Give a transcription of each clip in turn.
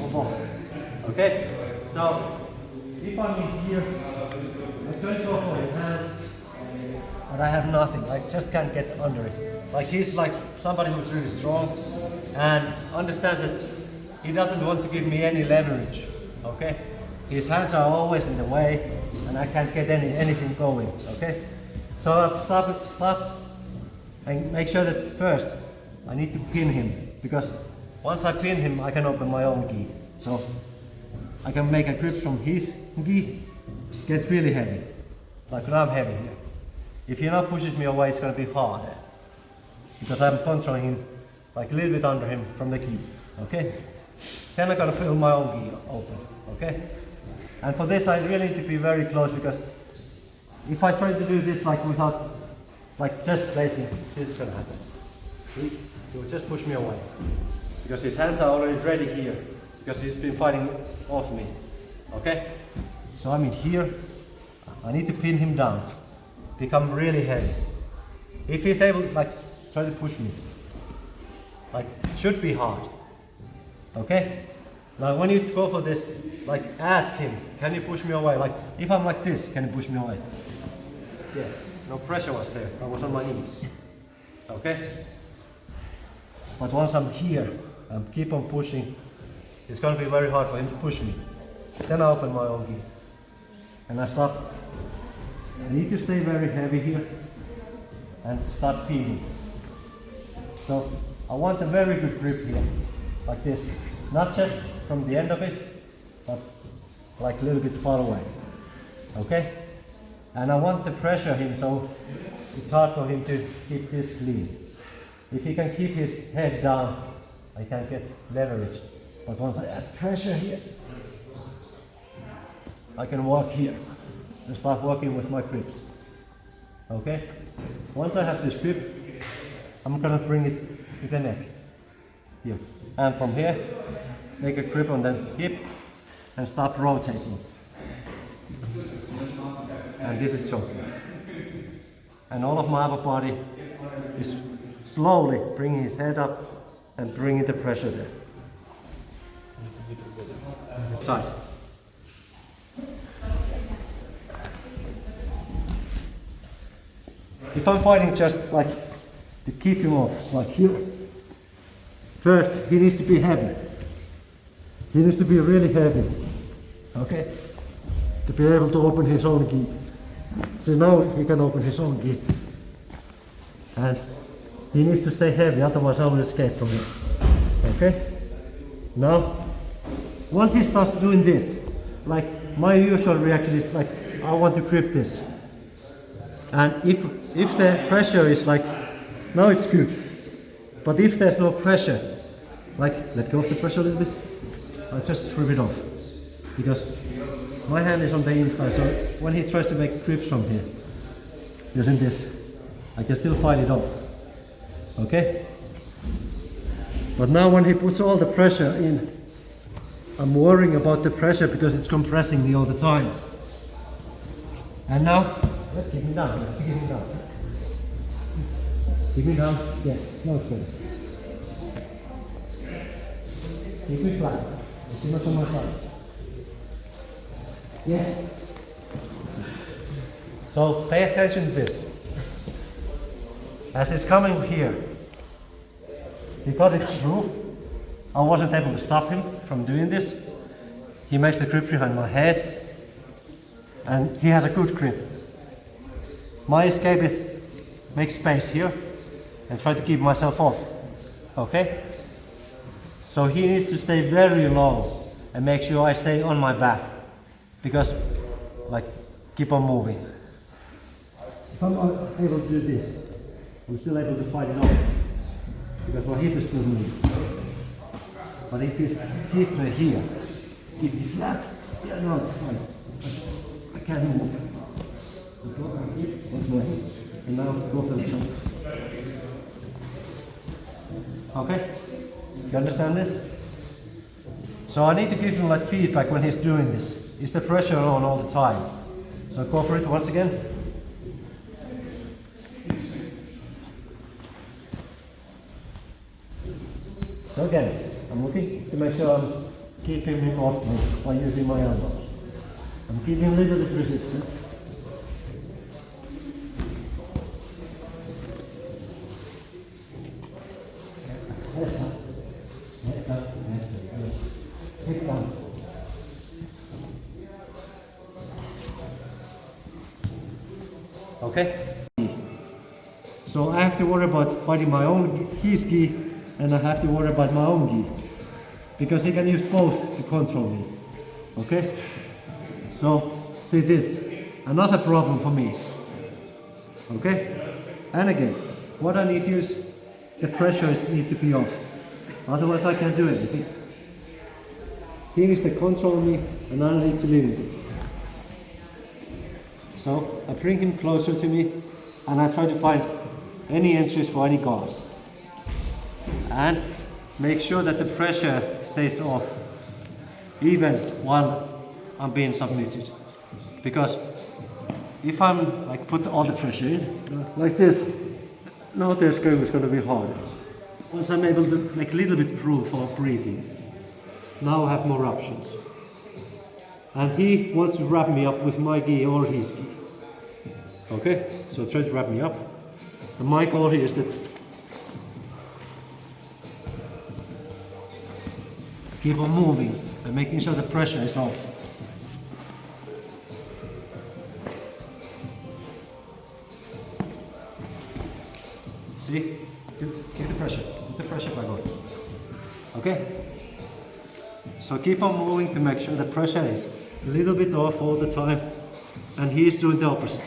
or both. Okay? So, if I'm in here, I try to go for his hands, but I have nothing. I just can't get under it. Like he's like somebody who's really strong and understands that he doesn't want to give me any leverage. Okay? His hands are always in the way and I can't get anything going. Okay? So I'll stop and make sure that first I need to pin him, because once I pin him I can open my own gi. So I can make a grip from his gi, gets really heavy. Like when I'm heavy here. If he now pushes me away, it's going to be hard. Because I'm controlling him like a little bit under him from the gi. Okay? Then I'm going to feel my own gi open. Okay? And for this I really need to be very close, because if I try to do this like without, like just placing, this is going to happen. He will just push me away. Because his hands are already ready here. Because he's been fighting off me. Okay? So I'm in here. I need to pin him down. Become really heavy. If he's able, like, try to push me. Like, should be hard. Okay? Now when you go for this, like, ask him, can you push me away? Like, if I'm like this, can you push me away? Yes. No pressure was there. I was on my knees. Okay? But once I'm here, and keep on pushing, it's going to be very hard for him to push me. Then I open my own gi. And I stop. I need to stay very heavy here and start feeding. So I want a very good grip here, like this. Not just from the end of it, but like a little bit far away. Okay? And I want to pressure him so it's hard for him to keep this clean. If he can keep his head down, I can get leverage. But once I add pressure here, I can walk here and start working with my grips. Okay? Once I have this grip, I'm gonna bring it to the neck. Here. And from here, make a grip on the hip and start rotating. And this is choking. And all of my upper body is slowly bringing his head up and bringing the pressure there. Side. If I'm fighting just like to keep him off, like here, first he needs to be heavy. He needs to be really heavy, okay? To be able to open his own gi. So now he can open his own gi. And he needs to stay heavy, otherwise I will escape from him. Okay? Now, once he starts doing this, like my usual reaction is like, I want to grip this. And if the pressure is like, now it's good. But if there's no pressure, like let go of the pressure a little bit, I just strip it off. Because my hand is on the inside, so when he tries to make grips from here, using this, I can still fight it off. Okay? But now when he puts all the pressure in, I'm worrying about the pressure because it's compressing me all the time. And now, let's keep him down. Keep him down. Keep him down. Yes, no good. Keep me flat. Keep me on my side. Yes. So pay attention to this. As it's coming here, he got it through. I wasn't able to stop him from doing this. He makes the grip behind my head and he has a good grip. My escape is make space here and try to keep myself off. Okay? So he needs to stay very low and make sure I stay on my back, because like keep on moving. If I'm able to do this, I'm still able to fight it off because my hip is still moving. But if his feet were here, keep it flat, yeah, no, it's fine. I can't move. So go my hip, what's my hip, and now go for the jump. Okay? You understand this? So I need to give him like feedback when he's doing this. Is the pressure on all the time? So go for it once again. So again, I'm looking to make sure I'm keeping him off me by using my elbows. I'm keeping a little bit resistant. Hit down. Okay? So I have to worry about fighting my own his gi, and I have to worry about my own gi. Because he can use both to control me. Okay? So, see this. Another problem for me. Okay? And again, what I need to use, the pressure needs to be off. Otherwise I can't do anything. He needs to control me, and I need to limit it. So I bring him closer to me, and I try to find any entries for any guards. And make sure that the pressure stays off, even while I'm being submitted. Because if I'm like put all the pressure in, like this, now this game is going to be hard. Once I'm able to make a little bit room for breathing, now I have more options. And he wants to wrap me up with my gi or his gi. Okay, so try to wrap me up. And my goal here is that keep on moving and making sure the pressure is off. See? Keep the pressure back on. Okay? So keep on moving to make sure the pressure is a little bit off all the time, and he is doing the opposite.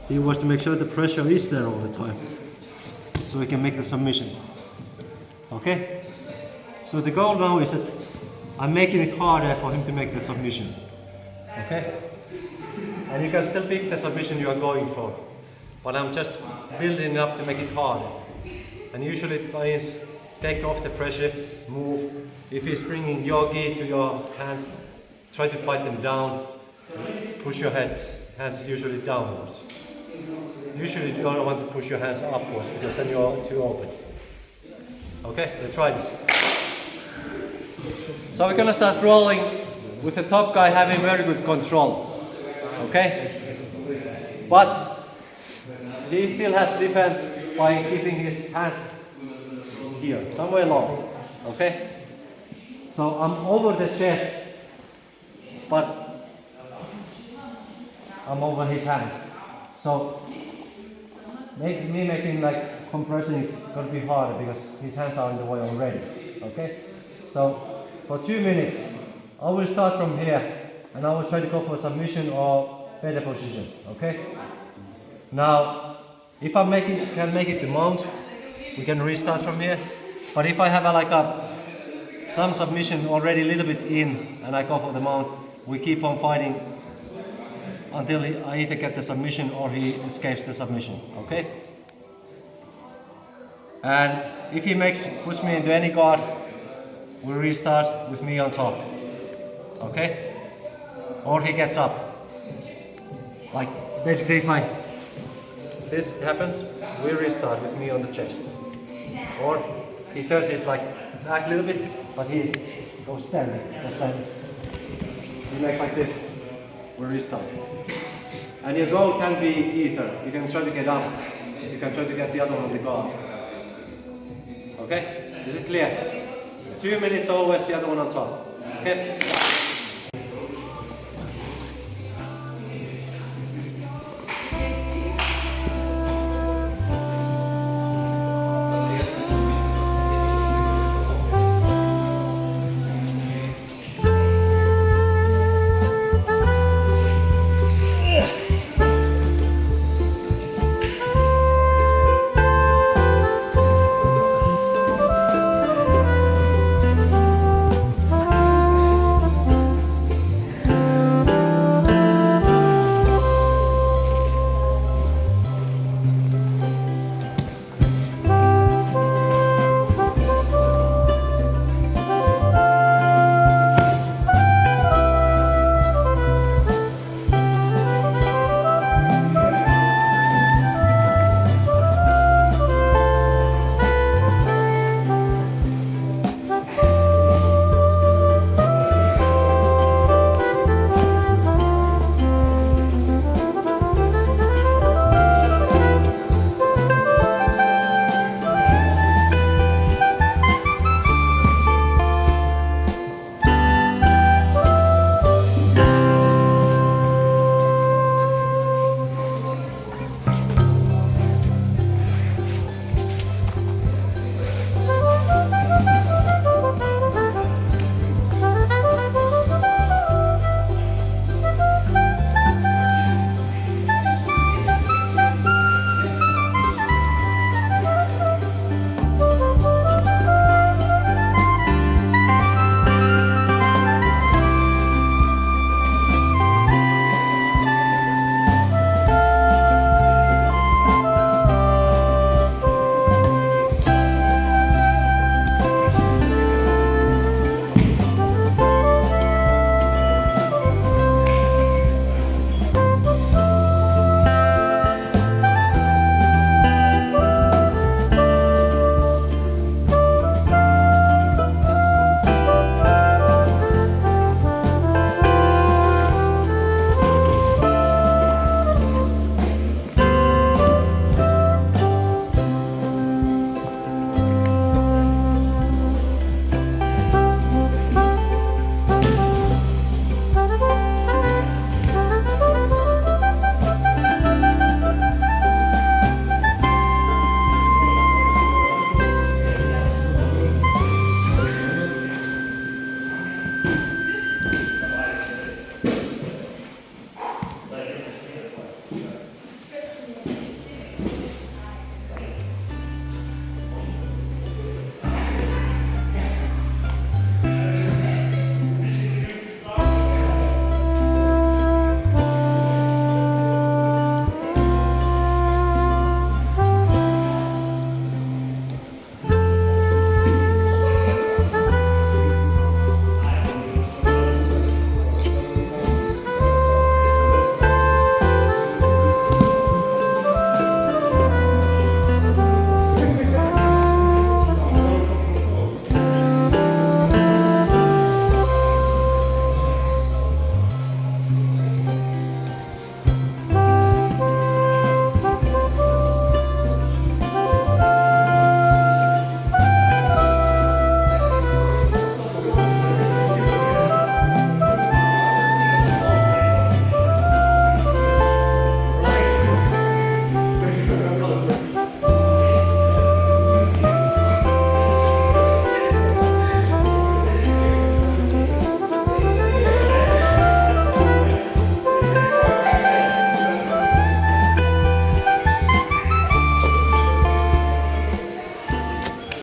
He wants to make sure the pressure is there all the time, so we can make the submission. Okay? So the goal now is that I'm making it harder for him to make the submission. Okay? And you can still pick the submission you are going for, but I'm just building it up to make it harder. And usually it means take off the pressure, move. If he's bringing your gi to your hands, try to fight them down. Push your hands usually downwards. Usually you don't want to push your hands upwards because then you're too open. Okay, let's try this. So we're gonna start rolling with the top guy having very good control. Okay? But he still has defense by keeping his hands here, somewhere long. Okay? So I'm over the chest, but I'm over his hands. So me making like compression is going to be harder because his hands are in the way already. Okay? So for 2 minutes, I will start from here and I will try to go for submission or better position. Okay? Now, if I can make it to mount, we can restart from here. But if I have some submission already a little bit in and I go for the mount, we keep on fighting until I either get the submission or he escapes the submission. Okay? And if he puts me into any guard, we restart with me on top. Okay? Or he gets up. Like basically this happens, we restart with me on the chest. Or he turns his back a little bit, but he goes standing. He makes like this, we restart. And your goal can be either. You can try to get up, you can try to get the other one on the guard. Okay? Is it clear? 2 minutes always, the other one on top. Okay?